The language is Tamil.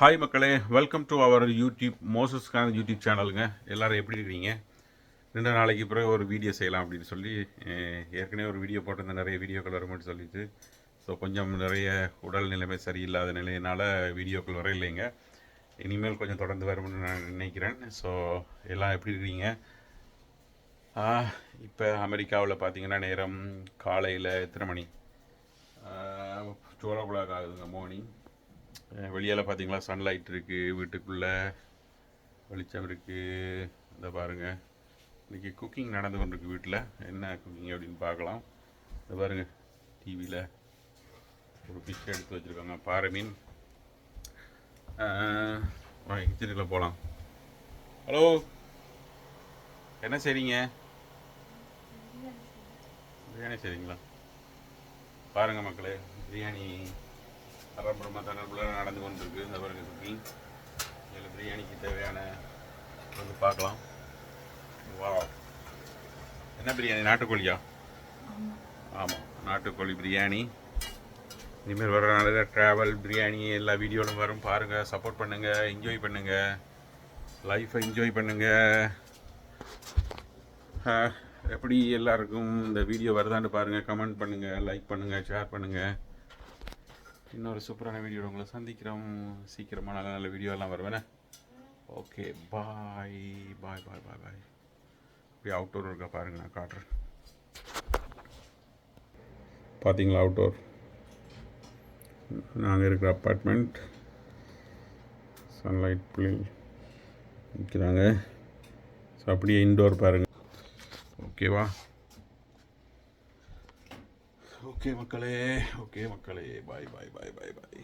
ஹாய் மக்களே, வெல்கம் டு அவர் யூடியூப் மோசஸ்கான யூடியூப் சேனலுங்க. எல்லோரும் எப்படி இருக்கிறீங்க? 2 நாளைக்கு பிறகு ஒரு வீடியோ செய்யலாம் அப்படின்னு சொல்லி ஏற்கனவே ஒரு வீடியோ போட்டிருந்தேன். நிறைய வீடியோக்கள் வரும்னு சொல்லிட்டு கொஞ்சம் நிறைய உடல் நிலைமை சரியில்லாத நிலையினால் வீடியோக்கள் வர இல்லைங்க. இனிமேல் கொஞ்சம் தொடர்ந்து வரும்னு நான் நினைக்கிறேன். எல்லாம் எப்படி இருக்கிறீங்க? இப்போ அமெரிக்காவில் பார்த்தீங்கன்னா நேரம் காலையில் எத்தனை மணி? 12 o'clock ஆகுதுங்க மார்னிங். வெளியால் பார்த்தீங்களா சன்லைட் இருக்குது, வீட்டுக்குள்ளே வெளிச்சம் இருக்குது. இந்த பாருங்கள், இன்றைக்கி குக்கிங் நடந்து கொண்டிருக்கு வீட்டில். என்ன குக்கிங் அப்படின்னு பார்க்கலாம். இந்த பாருங்கள், டிவியில் ஒரு ஃபிஷ் எடுத்து வச்சுருக்காங்க, பாறை மீன். கிச்சனுக்குள்ளே போகலாம். ஹலோ, என்ன செய்றீங்க? பிரியாணி செய்றீங்களா? பாருங்கள் மக்களே, பிரியாணி அப்புறமா தனக்குள்ளே நடந்து கொண்டிருக்கு. இந்த பாருங்க குக்கிங். இதில் பிரியாணிக்கு தேவையான வந்து பார்க்கலாம். வா, என்ன பிரியாணி? நாட்டுக்கோழியா? ஆமாம், நாட்டுக்கோழி பிரியாணி. இனிமேல் வர நாளில் ட்ராவல் பிரியாணி எல்லா வீடியோவிலும் வரும். பாருங்கள், சப்போர்ட் பண்ணுங்கள், என்ஜாய் பண்ணுங்கள், லைஃப்பை என்ஜாய் பண்ணுங்கள். எப்படி எல்லாருக்கும் இந்த வீடியோ வருதான்னு பாருங்கள், கமெண்ட் பண்ணுங்கள், லைக் பண்ணுங்கள், ஷேர் பண்ணுங்கள். இன்னொரு சூப்பரான வீடியோ உங்களை சந்திக்கிறோம். சீக்கிரமாக நல்ல நல்ல வீடியோலாம் வருவேனே. ஓகே, பாய் பாய் பாய் பாய் பாய். இப்படி அவுட்டோர் இருக்கா பாருங்கள், நான் காட்டுறேன். பார்த்தீங்களா அவுட்டோர்? நாங்கள் இருக்கிற அப்பார்ட்மெண்ட். சன்லைட் பிள்ளைங்க நிற்கிறாங்க. அப்படியே இன்டோர் பாருங்கள். ஓகேவா? ஓகே மக்களே, பாய் பாய் பாய் பாய் பாய்.